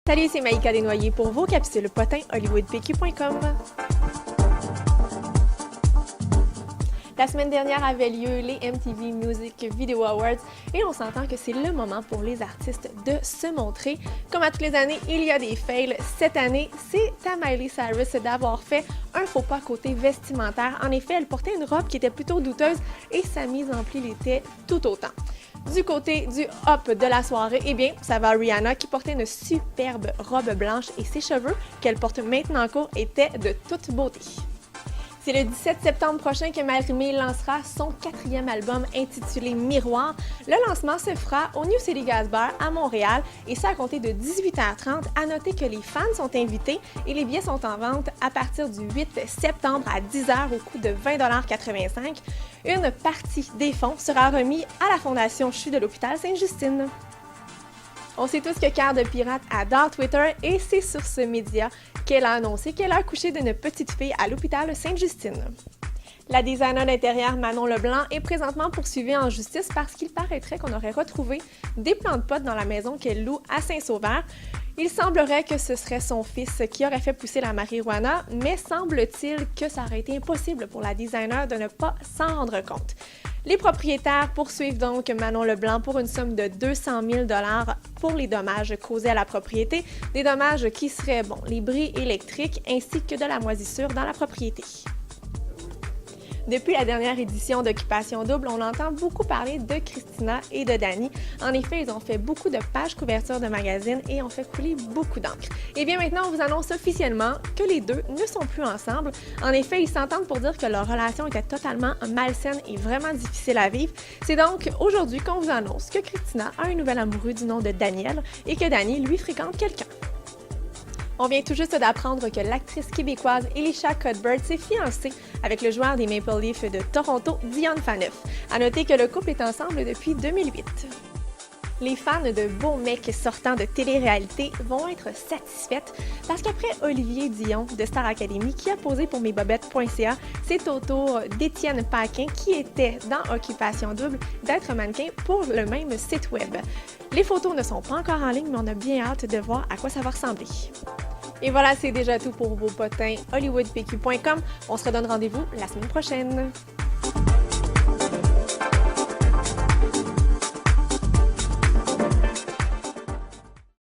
Salut, c'est Maïka Desnoyers pour vos capsules potins hollywoodpq.com. La semaine dernière avait lieu les MTV Music Video Awards et on s'entend que c'est le moment pour les artistes de se montrer. Comme à toutes les années, il y a des fails. Cette année, c'est à Miley Cyrus d'avoir fait un faux pas côté vestimentaire. En effet, elle portait une robe qui était plutôt douteuse et sa mise en pli l'était tout autant. Du côté du hop de la soirée, eh bien, ça va Rihanna qui portait une superbe robe blanche et ses cheveux, qu'elle porte maintenant court, étaient de toute beauté. C'est le 17 septembre prochain que Marie-Mé lancera son 4e album intitulé Miroir. Le lancement se fera au New City Gas Bar à Montréal et ça à compter de 18h30. À noter que les fans sont invités et les billets sont en vente à partir du 8 septembre à 10h au coût de 20,85 $. Une partie des fonds sera remise à la Fondation CHU de l'hôpital Sainte-Justine. On sait tous que Cœur de Pirate adore Twitter et c'est sur ce média qu'elle a annoncé qu'elle a accouché d'une petite fille à l'hôpital Sainte-Justine. La designer d'intérieur Manon Leblanc est présentement poursuivie en justice parce qu'il paraîtrait qu'on aurait retrouvé des plants de potes dans la maison qu'elle loue à Saint-Sauveur. Il semblerait que ce serait son fils qui aurait fait pousser la marijuana, mais semble-t-il que ça aurait été impossible pour la designer de ne pas s'en rendre compte. Les propriétaires poursuivent donc Manon Leblanc pour une somme de 200 000 $ pour les dommages causés à la propriété, des dommages qui seraient les bris électriques ainsi que de la moisissure dans la propriété. Depuis la dernière édition d'Occupation Double, on entend beaucoup parler de Christina et de Dany. En effet, ils ont fait beaucoup de pages couvertures de magazines et ont fait couler beaucoup d'encre. Et bien maintenant, on vous annonce officiellement que les deux ne sont plus ensemble. En effet, ils s'entendent pour dire que leur relation était totalement malsaine et vraiment difficile à vivre. C'est donc aujourd'hui qu'on vous annonce que Christina a un nouvel amoureux du nom de Daniel et que Dany, lui, fréquente quelqu'un. On vient tout juste d'apprendre que l'actrice québécoise Elisha Cuthbert s'est fiancée avec le joueur des Maple Leafs de Toronto, Dion Phaneuf. À noter que le couple est ensemble depuis 2008. Les fans de beaux mecs sortant de télé-réalité vont être satisfaites parce qu'après Olivier Dion de Star Academy qui a posé pour mesbobettes.ca, c'est au tour d'Étienne Paquin qui était dans Occupation Double d'être mannequin pour le même site web. Les photos ne sont pas encore en ligne, mais on a bien hâte de voir à quoi ça va ressembler. Et voilà, c'est déjà tout pour vos potins hollywoodpq.com. On se redonne rendez-vous la semaine prochaine.